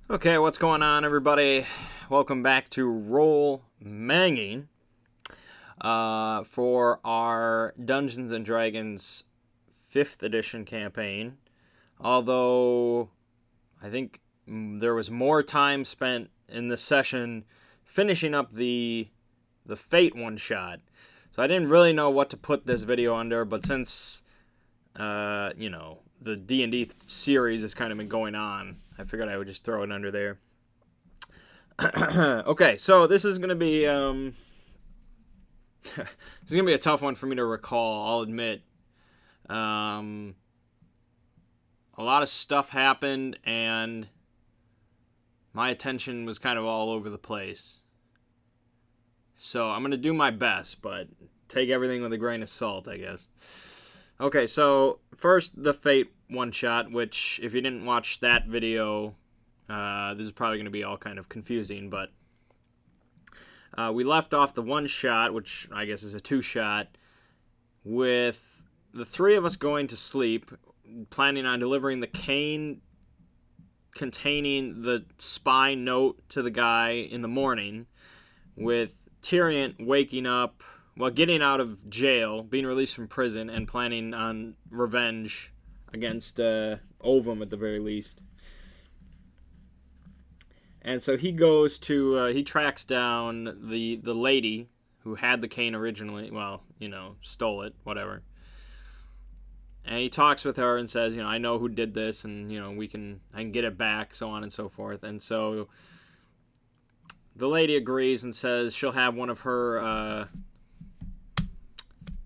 Okay, what's going on, everybody? Welcome back to Roll Mangging for our Dungeons and Dragons 5th edition campaign. Although I think there was more time spent in this session finishing up the Fate one shot, so I didn't really know what to put this video under. But since the D&D series has kind of been going on, I figured I would just throw it under there. Okay, so this is gonna be this is gonna be a tough one for me to recall. I'll admit. A lot of stuff happened, and my attention was kind of all over the place. So I'm gonna do my best, but take everything with a grain of salt, I guess. Okay, so first the Fate one shot, which if you didn't watch that video, this is probably going to be all kind of confusing, but we left off the one shot, which I guess is a two shot, with the three of us going to sleep, planning on delivering the cane containing the spy note to the guy in the morning, with Tyrion waking up, well, getting out of jail, being released from prison, and planning on revenge against Ovum at the very least. And so he goes to, he tracks down the lady who had the cane originally, well, stole it, whatever. And he talks with her and says, I know who did this, and, I can get it back, so on and so forth. And so the lady agrees and says she'll have one of her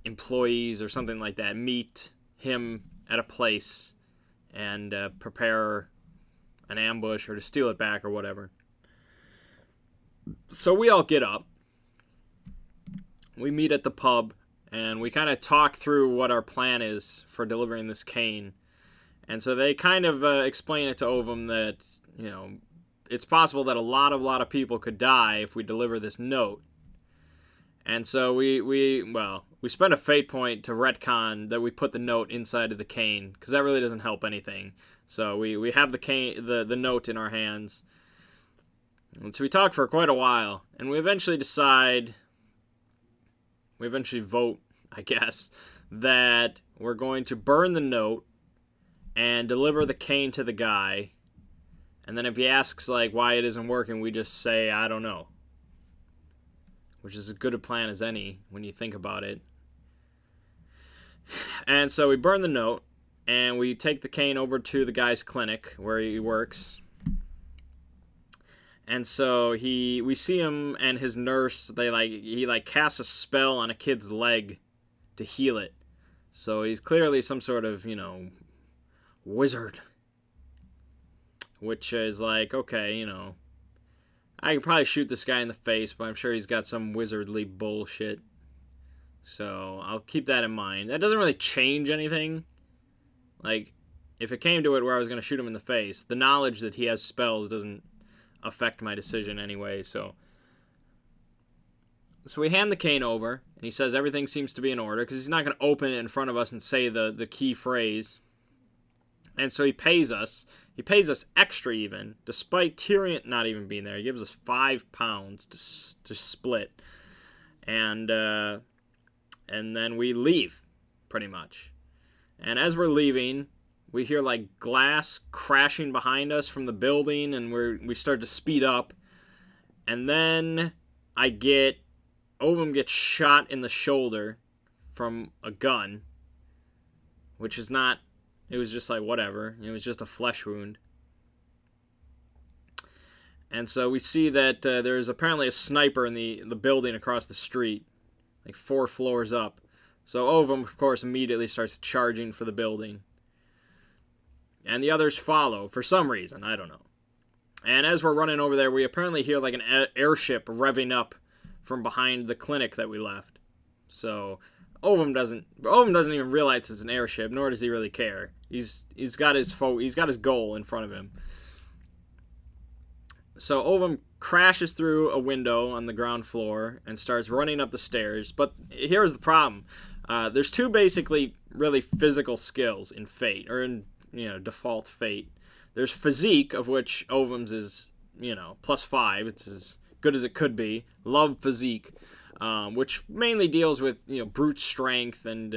employees or something like that meet him at a place and prepare an ambush or to steal it back or whatever. So we all get up. We meet at the pub and we kind of talk through what our plan is for delivering this cane. And so they kind of explain it to Ovum that, it's possible that a lot of people could die if we deliver this note. And so we spent a fate point to retcon that we put the note inside of the cane, because that really doesn't help anything. So we have the cane, the note in our hands. And so we talk for quite a while, and we eventually vote, I guess, that we're going to burn the note and deliver the cane to the guy. And then if he asks why it isn't working, we just say, I don't know. Which is as good a plan as any when you think about it. And so we burn the note, and we take the cane over to the guy's clinic where he works. And so we see him and his nurse, he casts a spell on a kid's leg to heal it. So he's clearly some sort of, wizard. Which is okay, I could probably shoot this guy in the face, but I'm sure he's got some wizardly bullshit. So I'll keep that in mind. That doesn't really change anything. If it came to it where I was going to shoot him in the face, the knowledge that he has spells doesn't affect my decision anyway. So we hand the cane over, and he says everything seems to be in order, because he's not going to open it in front of us and say the key phrase. And so he pays us. He pays us extra even, despite Tyrion not even being there. He gives us £5 to split. And then we leave, pretty much. And as we're leaving, we hear glass crashing behind us from the building, and we start to speed up. And then Ovum gets shot in the shoulder from a gun, which is not... It was just whatever. It was just a flesh wound. And so we see that there's apparently a sniper in the building across the street, 4 floors up. So Ovum, of course, immediately starts charging for the building. And the others follow for some reason. I don't know. And as we're running over there, we apparently hear an airship revving up from behind the clinic that we left. So Ovum doesn't even realize it's an airship, nor does he really care. He's got his goal in front of him. So Ovum crashes through a window on the ground floor and starts running up the stairs. But here's the problem: there's two basically really physical skills in Fate, or in default Fate. There's physique, of which Ovum's is, +5. It's as good as it could be. Love physique, which mainly deals with, brute strength and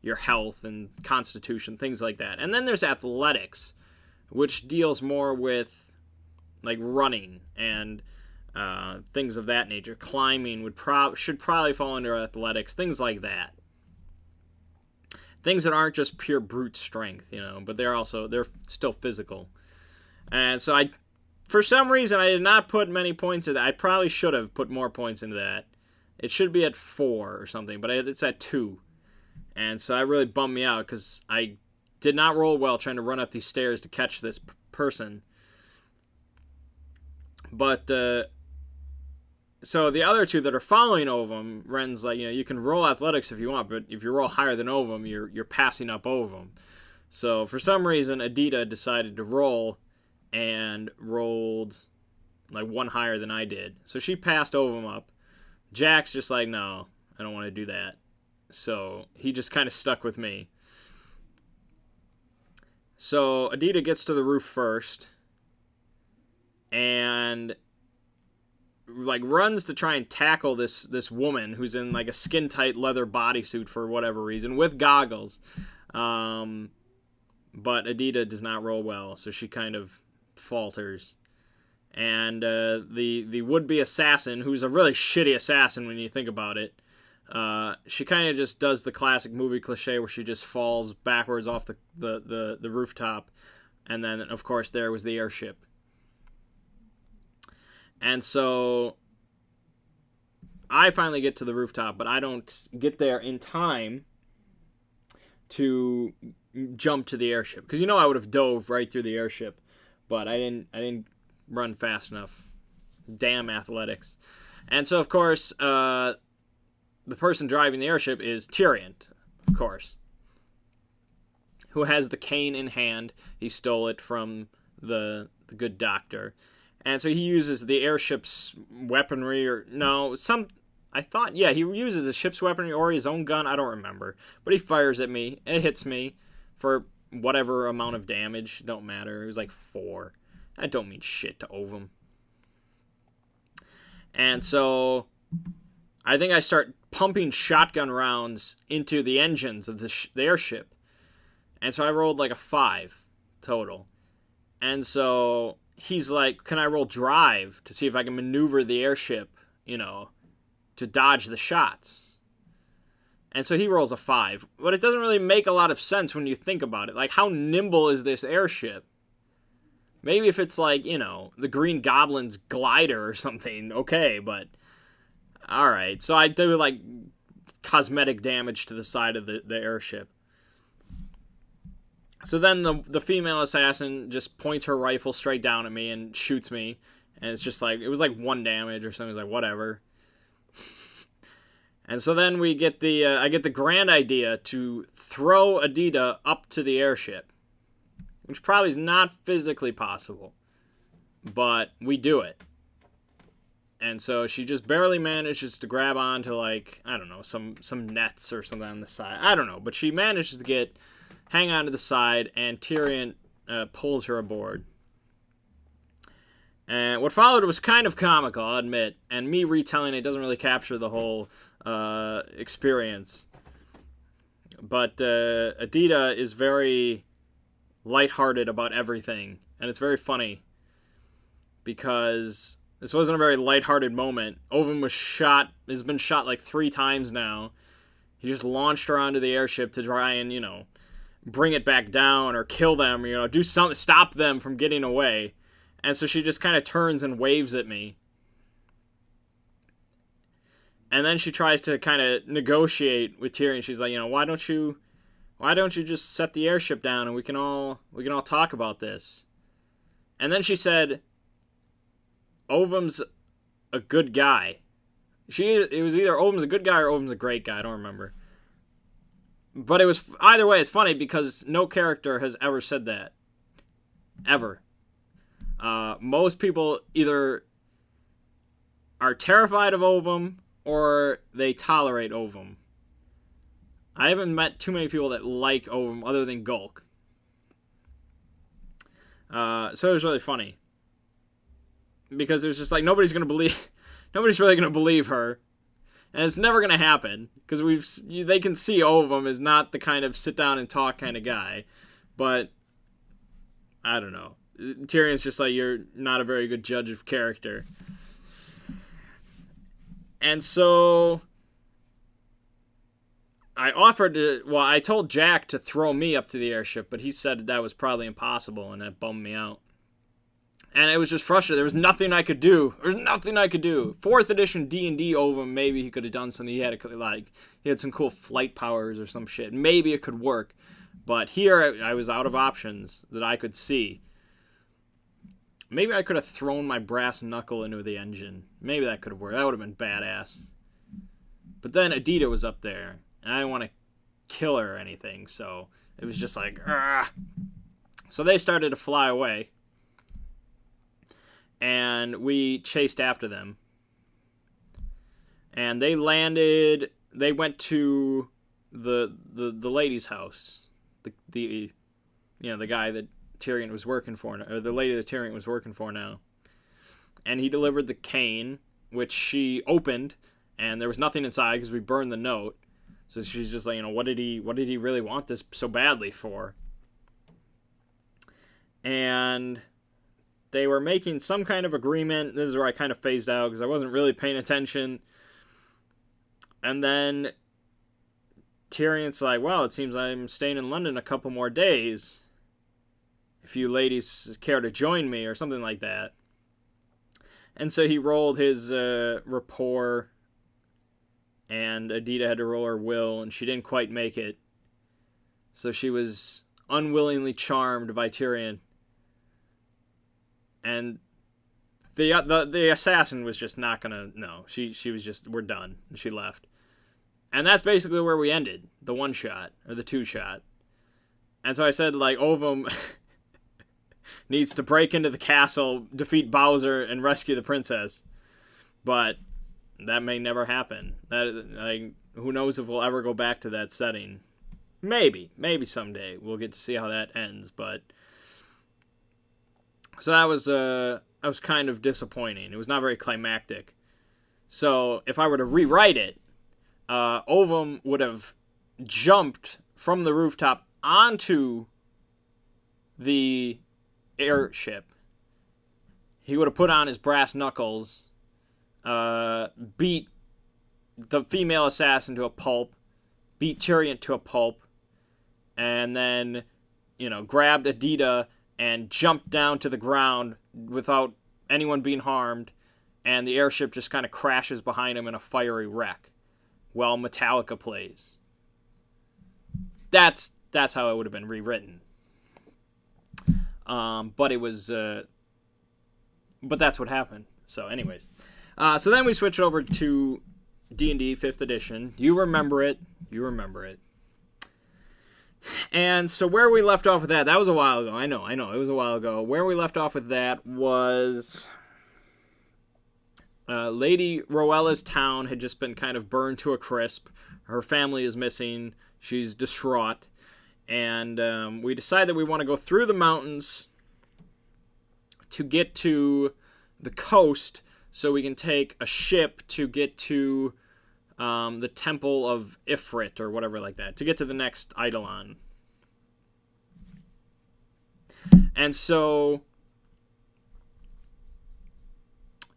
your health and constitution, things like that. And then there's athletics, which deals more with, like, running and things of that nature. Climbing should probably fall under athletics, things like that. Things that aren't just pure brute strength, but they're still physical. And so for some reason, I did not put many points into that. I probably should have put more points into that. It should be at 4 or something, but it's at 2. And so that really bummed me out because I did not roll well trying to run up these stairs to catch this person. But, so the other two that are following Ovum, Ren's like, you can roll athletics if you want, but if you roll higher than Ovum, you're passing up Ovum. So for some reason, Adita decided to roll and rolled like 1 higher than I did. So she passed Ovum up. Jack's just like, no, I don't want to do that. So he just kind of stuck with me. So Adita gets to the roof first and like runs to try and tackle this woman who's in like a skin tight leather bodysuit for whatever reason with goggles. But Adita does not roll well, so she kind of falters. And the would-be assassin, who's a really shitty assassin when you think about it, she kind of just does the classic movie cliche where she just falls backwards off the rooftop. And then, of course, there was the airship. And so I finally get to the rooftop, but I don't get there in time to jump to the airship. Because I would have dove right through the airship, but I didn't run fast enough. Damn athletics. And so, of course, the person driving the airship is Tyrion, of course, who has the cane in hand. He stole it from the good doctor. And so he uses the airship's weaponry, he uses the ship's weaponry or his own gun, I don't remember. But he fires at me, it hits me for whatever amount of damage, don't matter, it was like 4. That don't mean shit to Ovum. And so I think I start pumping shotgun rounds into the engines of the airship. And so I rolled like a 5 total. And so he's like, can I roll drive to see if I can maneuver the airship, to dodge the shots? And so he rolls a 5. But it doesn't really make a lot of sense when you think about it. Like, how nimble is this airship? Maybe if it's like, the Green Goblin's glider or something, okay, but alright. So I do like cosmetic damage to the side of the airship. So then the female assassin just points her rifle straight down at me and shoots me. And it's just like, it was like 1 damage or something. It was like, whatever. And so then we get I get the grand idea to throw Adita up to the airship. Which probably is not physically possible. But we do it. And so she just barely manages to grab onto, like, I don't know, some nets or something on the side. I don't know. But she manages to hang on to the side, and Tyrion pulls her aboard. And what followed was kind of comical, I'll admit. And me retelling it doesn't really capture the whole experience. But Adita is very lighthearted about everything. And it's very funny. Because this wasn't a very lighthearted moment. Ovum has been shot like 3 times now. He just launched her onto the airship to try and, bring it back down or kill them, do something, stop them from getting away. And so she just kind of turns and waves at me. And then she tries to kind of negotiate with Tyrion. She's like, why don't you just set the airship down and we can all talk about this. And then she said, Ovum's a good guy. It was either Ovum's a good guy or Ovum's a great guy, I don't remember. But it was, either way, it's funny because no character has ever said that. Ever. Most people either are terrified of Ovum or they tolerate Ovum. I haven't met too many people that like Ovum other than Gulk. So it was really funny. Because it was just like, nobody's really going to believe her. And it's never going to happen. Because they can see Ovum is not the kind of sit down and talk kind of guy. But, I don't know. Tyrion's just like, you're not a very good judge of character. And so I told Jack to throw me up to the airship, but he said that was probably impossible, and that bummed me out. And it was just frustrating. There was nothing I could do. 4th edition D&D Ovum, maybe he could have done something. He had some cool flight powers or some shit. Maybe it could work. But here, I was out of options that I could see. Maybe I could have thrown my brass knuckle into the engine. Maybe that could have worked. That would have been badass. But then Adita was up there, and I didn't want to kill her or anything, so it was just like, Argh. So they started to fly away, and we chased after them. And they went to the lady's house. The guy that Tyrion was working for, or the lady that Tyrion was working for now. And he delivered the cane, which she opened, and there was nothing inside because we burned the note. So she's just like, what did he really want this so badly for? And they were making some kind of agreement. This is where I kind of phased out because I wasn't really paying attention. And then Tyrion's like, well, it seems I'm staying in London a couple more days. If you ladies care to join me, or something like that. And so he rolled his rapport, and Adita had to roll her will, and she didn't quite make it. So she was unwillingly charmed by Tyrion. And the assassin was just not gonna, no. She was just, we're done. And she left. And that's basically where we ended. The one shot, or the two shot. And so I said, Ovum needs to break into the castle, defeat Bowser, and rescue the princess. But that may never happen. Who knows if we'll ever go back to that setting. Maybe someday we'll get to see how that ends. But so that was kind of disappointing. It was not very climactic. So if I were to rewrite it, Ovum would have jumped from the rooftop onto the airship. He would have put on his brass knuckles, beat the female assassin to a pulp, beat Tyrion to a pulp, and then, grabbed Adita and jumped down to the ground without anyone being harmed, and the airship just kind of crashes behind him in a fiery wreck while Metallica plays. That's how it would have been rewritten. But it was, but that's what happened. So anyways, so then we switched over to D&D 5th edition. You remember it. And so where we left off with that was a while ago. I know, it was a while ago. Where we left off with that was Lady Roella's town had just been kind of burned to a crisp. Her family is missing. She's distraught. And we decided that we want to go through the mountains to get to the coast so we can take a ship to get to the Temple of Ifrit or whatever like that, to get to the next Eidolon. And so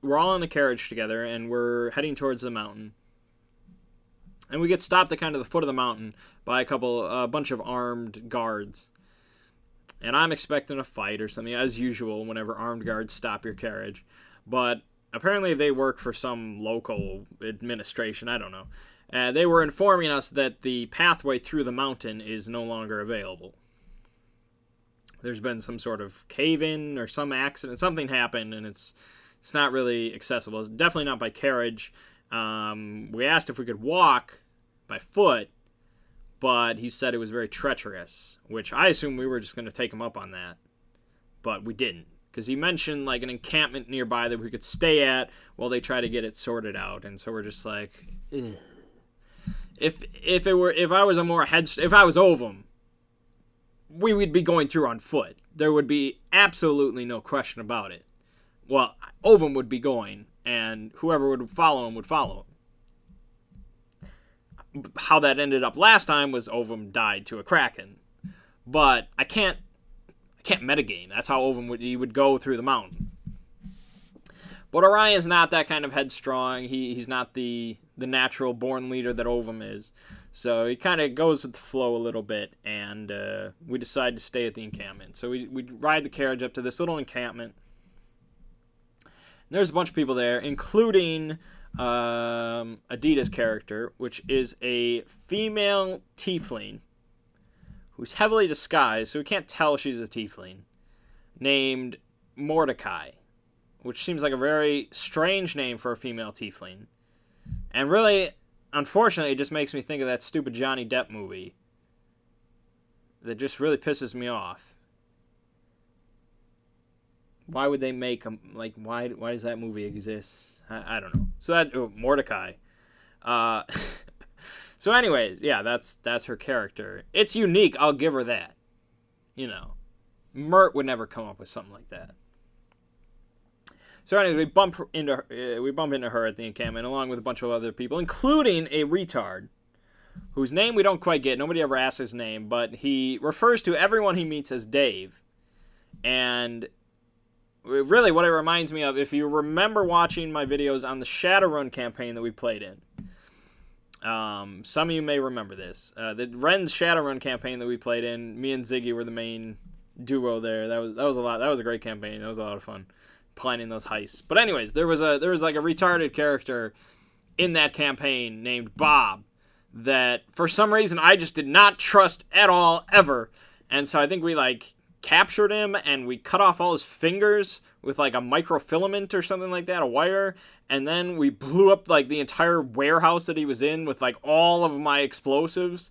we're all in a carriage together, and we're heading towards the mountain. And we get stopped at kind of the foot of the mountain by a bunch of armed guards. And I'm expecting a fight or something, as usual, whenever armed guards stop your carriage. But apparently they work for some local administration, I don't know. They were informing us that the pathway through the mountain is no longer available. There's been some sort of cave-in or some accident, something happened, and it's not really accessible. It's definitely not by carriage. We asked if we could walk by foot, but he said it was very treacherous, which I assumed we were just going to take him up on that, but we didn't, because he mentioned like an encampment nearby that we could stay at while they try to get it sorted out, and so we're just like, ugh. If I was Ovum, we would be going through on foot. There would be absolutely no question about it. Well, Ovum would be going, and whoever would follow him would follow him. How that ended up last time was Ovum died to a Kraken. But I can't metagame. That's how Ovum would go through the mountain. But Orion's not that kind of headstrong. He's not the natural born leader that Ovum is. So he kind of goes with the flow a little bit, and we decide to stay at the encampment. So we ride the carriage up to this little encampment. And there's a bunch of people there, including Adita's character, which is a female tiefling who's heavily disguised, so we can't tell she's a tiefling, named Mordecai, which seems like a very strange name for a female tiefling. And really, unfortunately, it just makes me think of that stupid Johnny Depp movie that just really pisses me off. Why would they make them, like, why does that movie exist? I don't know. So that, Mordecai. So anyways, yeah, that's her character. It's unique, I'll give her that. You know, Mert would never come up with something like that. So anyways, we bump into her at the encampment, along with a bunch of other people, including a retard, whose name we don't quite get. Nobody ever asks his name, but he refers to everyone he meets as Dave. And really what it reminds me of, if you remember watching my videos on the Shadowrun campaign that we played in, some of you may remember this. The Ren's Shadowrun campaign that we played in, me and Ziggy were the main duo there. That was a lot. That was a great campaign. That was a lot of fun planning those heists. But anyways, there was like a retarded character in that campaign named Bob that for some reason I just did not trust at all ever. And so I think we like captured him and we cut off all his fingers with like a microfilament or something like that, a wire, and then we blew up like the entire warehouse that he was in with like all of my explosives.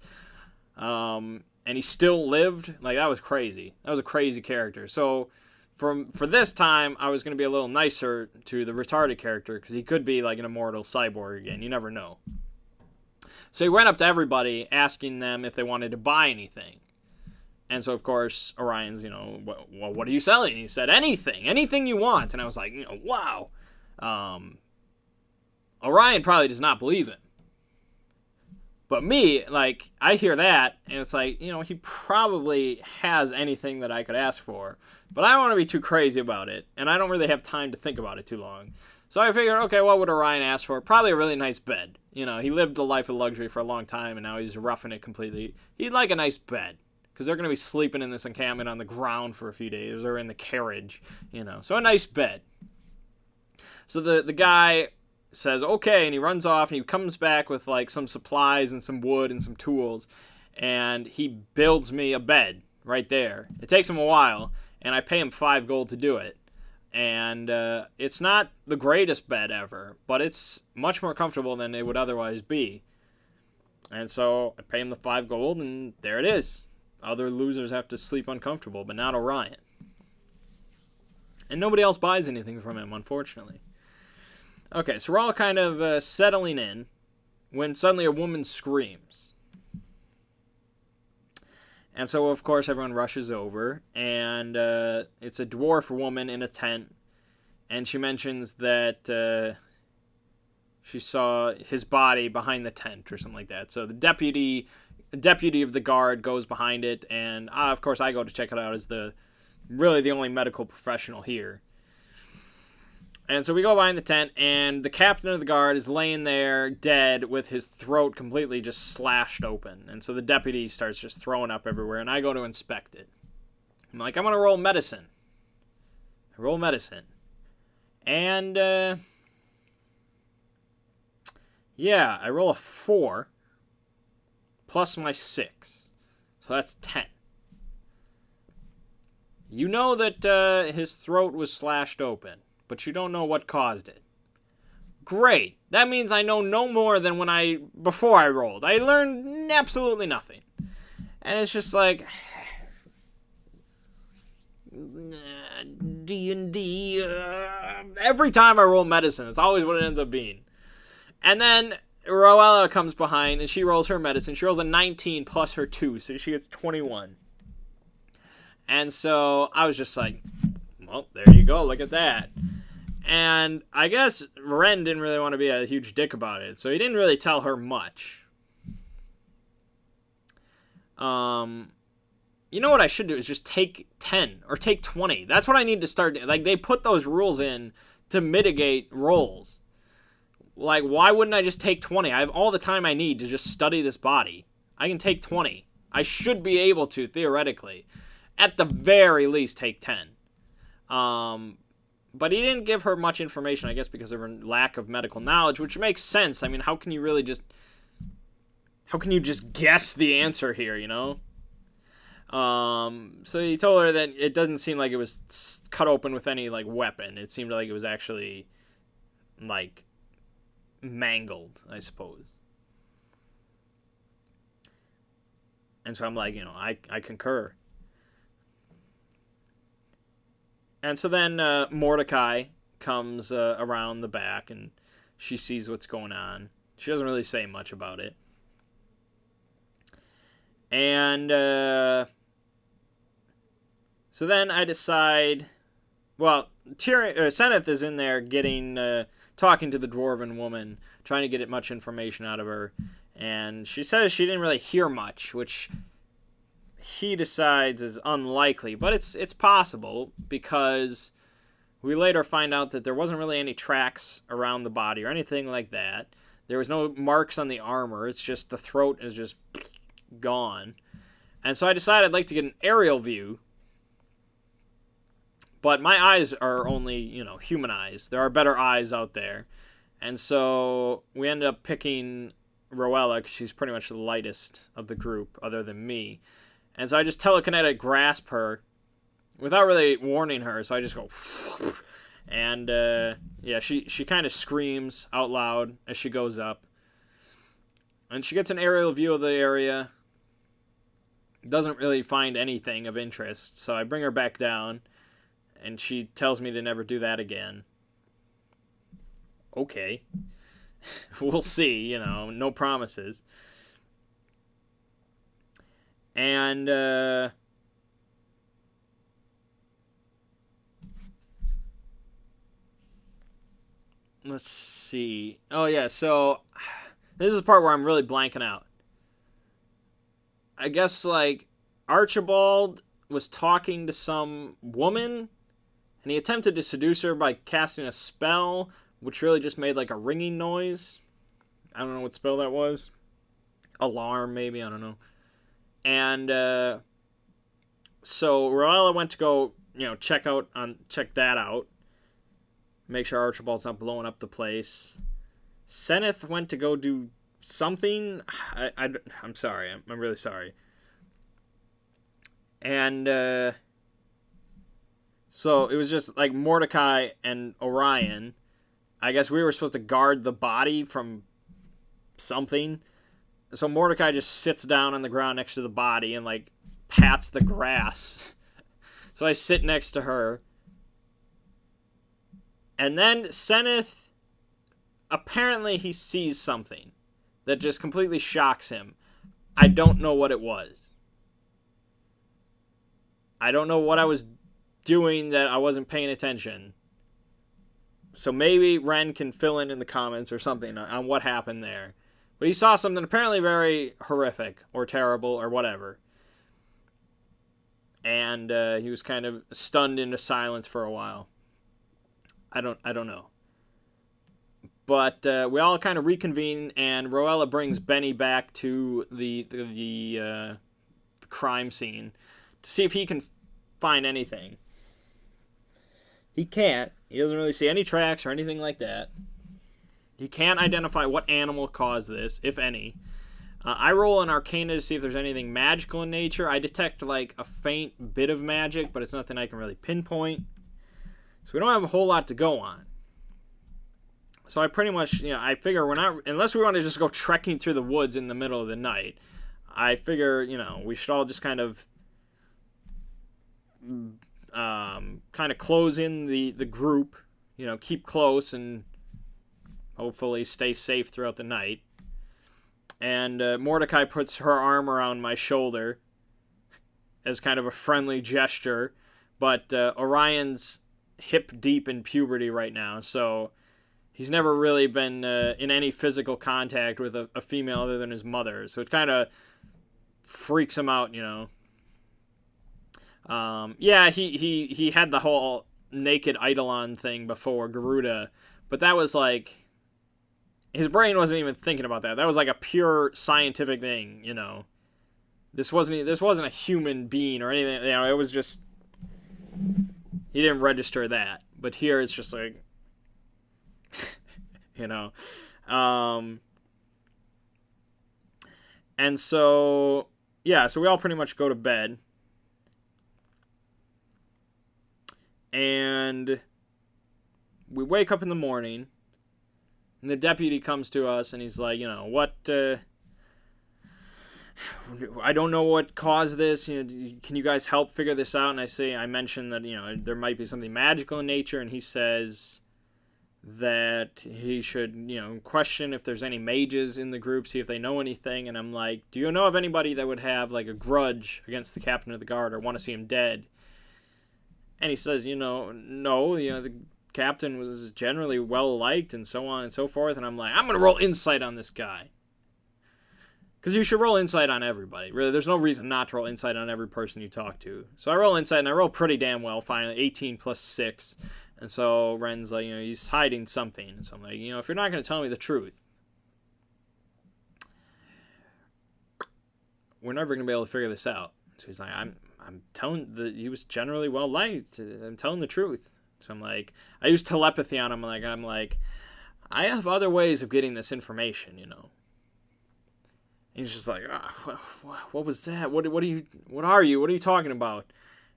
And he still lived. Like, that was crazy. That was a crazy character. So for this time, I was going to be a little nicer to the retarded character because he could be like an immortal cyborg again. You never know. So he went up to everybody asking them if they wanted to buy anything. And so, of course, Orion's, well, what are you selling? He said, anything you want. And I was like, wow. Orion probably does not believe him. But me, like, I hear that, and it's like, he probably has anything that I could ask for. But I don't want to be too crazy about it, and I don't really have time to think about it too long. So I figured, okay, what would Orion ask for? Probably a really nice bed. He lived the life of luxury for a long time, and now he's roughing it completely. He'd like a nice bed. Because they're going to be sleeping in this encampment on the ground for a few days, or in the carriage, So a nice bed. So the guy says, okay, and he runs off, and he comes back with, like, some supplies and some wood and some tools, and he builds me a bed right there. It takes him a while, and I pay him 5 gold to do it. And it's not the greatest bed ever, but it's much more comfortable than it would otherwise be. And so I pay him the 5 gold, and there it is. Other losers have to sleep uncomfortable, but not Orion. And nobody else buys anything from him, unfortunately. Okay, so we're all kind of settling in when suddenly a woman screams. And so, of course, everyone rushes over, and it's a dwarf woman in a tent, and she mentions that she saw his body behind the tent or something like that. So the deputy of the guard goes behind it, and of course I go to check it out as really the only medical professional here. And so we go behind the tent, and the captain of the guard is laying there dead with his throat completely just slashed open. And so the deputy starts just throwing up everywhere, and I go to inspect it. I'm like, I'm going to roll medicine. I roll medicine. And, yeah, I roll a 4. Plus my 6. So that's 10. You know that his throat was slashed open, but you don't know what caused it. Great. That means I know no more than before I rolled. I learned absolutely nothing. And it's just like, DnD. Every time I roll medicine, it's always what it ends up being. And then Roella comes behind, and she rolls her medicine. She rolls a 19 plus her 2, so she gets 21. And so I was just like, well, there you go. Look at that. And I guess Ren didn't really want to be a huge dick about it, so he didn't really tell her much. You know what I should do is just take 10 or take 20. That's what I need to start. Like, they put those rules in to mitigate rolls. Like, why wouldn't I just take 20? I have all the time I need to just study this body. I can take 20. I should be able to, theoretically. At the very least, take 10. But he didn't give her much information, I guess, because of her lack of medical knowledge, which makes sense. I mean, how can you just guess the answer here, you know? So he told her that it doesn't seem like it was cut open with any, like, weapon. It seemed like it was actually, like, mangled, I suppose. And so I'm like, you know, I concur. And so then Mordecai comes around the back, and she sees what's going on. She doesn't really say much about it. And so then I decide, well, Seneth is in there talking to the dwarven woman, trying to get much information out of her. And she says she didn't really hear much, which he decides is unlikely, but it's possible, because we later find out that there wasn't really any tracks around the body or anything like that. There was no marks on the armor. It's just the throat is just gone. And so I decided I'd like to get an aerial view, but my eyes are only, you know, human eyes. There are better eyes out there. And so we ended up picking Roella, because she's pretty much the lightest of the group, other than me. And so I just telekinetic grasp her without really warning her. So I just go, and yeah, she kind of screams out loud as she goes up. And she gets an aerial view of the area. Doesn't really find anything of interest. So I bring her back down, and she tells me to never do that again. Okay. We'll see, you know, no promises. And let's see. Oh yeah, so this is the part where I'm really blanking out. I guess, like, Archibald was talking to some woman, and he attempted to seduce her by casting a spell, which really just made like a ringing noise. I don't know what spell that was. Alarm, maybe, I don't know. And so Roella went to go, you know, check that out. Make sure Archibald's not blowing up the place. Seneth went to go do something. I'm sorry. I'm really sorry. And so it was just like Mordecai and Orion. I guess we were supposed to guard the body from something. So Mordecai just sits down on the ground next to the body and, like, pats the grass. So I sit next to her. And then Seneth, apparently he sees something that just completely shocks him. I don't know what it was. I don't know what I was doing that I wasn't paying attention. So maybe Ren can fill in the comments or something on what happened there. But he saw something apparently very horrific or terrible or whatever. And he was kind of stunned into silence for a while. I don't know. But we all kind of reconvene, and Roella brings Benny back to the crime scene to see if he can find anything. He can't. He doesn't really see any tracks or anything like that. He can't identify what animal caused this, if any. I roll an Arcana to see if there's anything magical in nature. I detect, like, a faint bit of magic, but it's nothing I can really pinpoint. So we don't have a whole lot to go on. So I pretty much, you know, I figure we're not, unless we want to just go trekking through the woods in the middle of the night, I figure, you know, we should all just kind of close in the group, you know, keep close and hopefully stay safe throughout the night. And Mordecai puts her arm around my shoulder as kind of a friendly gesture, but Orion's hip deep in puberty right now, so he's never really been in any physical contact with a female other than his mother, so it kind of freaks him out, you know. Yeah, he had the whole naked Eidolon thing before Garuda, but that was like his brain wasn't even thinking about that. That was like a pure scientific thing, you know. This wasn't a human being or anything, you know. It was just he didn't register that. But here it's just like you know. And so yeah, so we all pretty much go to bed. And we wake up in the morning, and the deputy comes to us, and he's like, you know, what, I don't know what caused this, you know, can you guys help figure this out? And I mentioned that, you know, there might be something magical in nature, and he says that he should, you know, question if there's any mages in the group, see if they know anything, and I'm like, do you know of anybody that would have, like, a grudge against the captain of the guard or want to see him dead? And he says, you know, no, you know, the captain was generally well liked and so on and so forth. And I'm like, I'm going to roll insight on this guy. Because you should roll insight on everybody. Really, there's no reason not to roll insight on every person you talk to. So I roll insight, and I roll pretty damn well, finally, 18 plus 6. And so Ren's like, you know, he's hiding something. So I'm like, you know, if you're not going to tell me the truth, we're never going to be able to figure this out. So he's like, I'm telling he was generally well liked. I'm telling the truth. So I'm like, I use telepathy on him. I'm like, I have other ways of getting this information, you know. And he's just like, what was that? What are you? What are you talking about?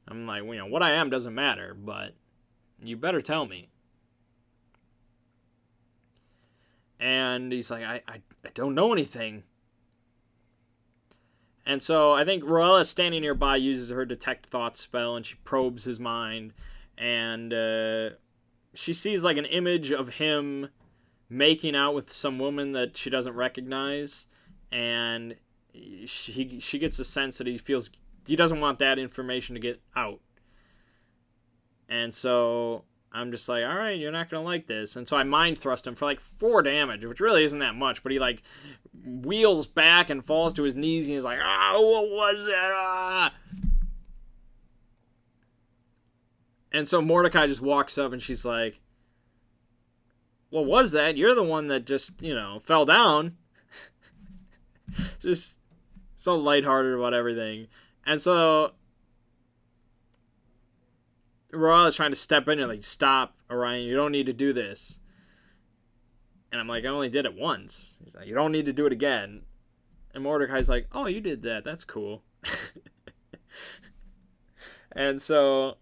I'm like, well, you know, what I am doesn't matter, but you better tell me. And he's like, I don't know anything. And so I think Roella, standing nearby, uses her detect thoughts spell, and she probes his mind, and she sees like an image of him making out with some woman that she doesn't recognize, and she gets the sense that he doesn't want that information to get out. And so I'm just like, all right, you're not going to like this. And so I mind thrust him for like 4 damage, which really isn't that much, but he like wheels back and falls to his knees, and he's like, what was that? And so Mordecai just walks up, and she's like, what was that? You're the one that just, you know, fell down. Just so lighthearted about everything. And so Royal trying to step in and like, stop, Orion, you don't need to do this. And I'm like, I only did it once. He's like, you don't need to do it again. And Mordecai's like, oh, you did that. That's cool. And so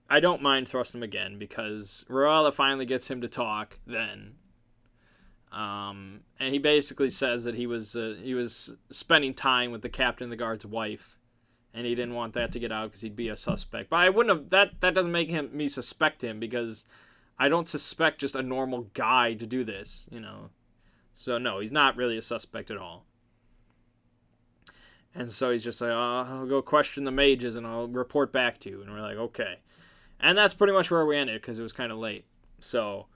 I don't mind thrust him again, because Royala finally gets him to talk then. And he basically says that he was spending time with the captain of the guard's wife, and he didn't want that to get out because he'd be a suspect. But I wouldn't have, that doesn't make me suspect him, because I don't suspect just a normal guy to do this, you know. So no, he's not really a suspect at all. And so he's just like, I'll go question the mages and I'll report back to you. And we're like, okay. And that's pretty much where we ended, because it was kind of late. So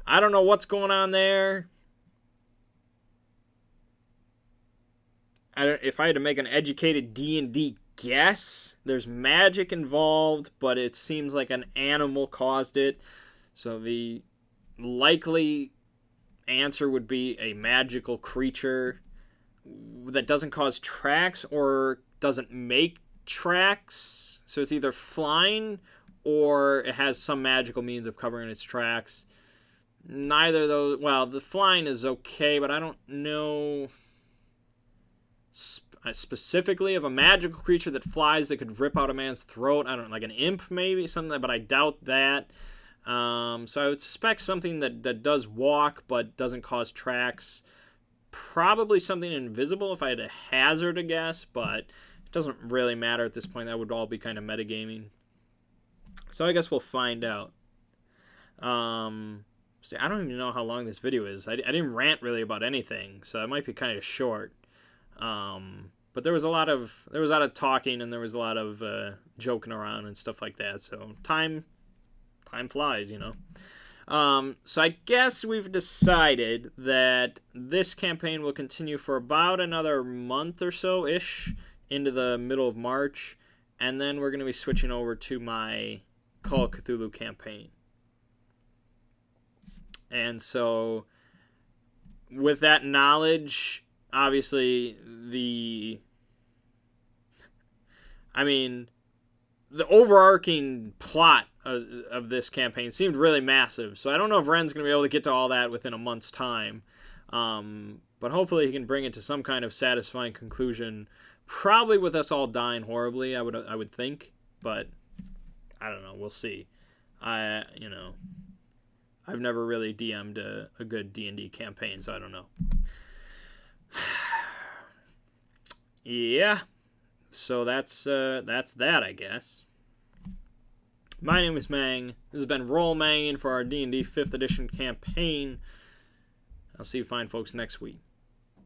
I don't know what's going on there. If I had to make an educated D&D guess, there's magic involved, but it seems like an animal caused it. So the likely answer would be a magical creature that doesn't cause tracks or doesn't make tracks. So it's either flying or it has some magical means of covering its tracks. Neither of those. Well, the flying is okay, but I don't know specifically of a magical creature that flies that could rip out a man's throat. I don't know, like an imp maybe, something, but I doubt that. So I would suspect something that does walk but doesn't cause tracks. Probably something invisible if I had to hazard a guess, but it doesn't really matter at this point. That would all be kind of metagaming. So I guess we'll find out. See, I don't even know how long this video is. I didn't rant really about anything, so it might be kind of short. But there was a lot of talking, and there was a lot of joking around and stuff like that. So time flies, you know. So I guess we've decided that this campaign will continue for about another month or so ish into the middle of March, and then we're going to be switching over to my Call of Cthulhu campaign. And so with that knowledge, obviously the overarching plot of this campaign seemed really massive, so I don't know if Ren's going to be able to get to all that within a month's time, but hopefully he can bring it to some kind of satisfying conclusion, probably with us all dying horribly, I would think, but I don't know, we'll see. I've never really DM'd a good D&D campaign, so I don't know. Yeah, so that's that, I guess. My name is Mang. This has been Roll Manging for our D&D 5th edition campaign. I'll see you fine folks next week.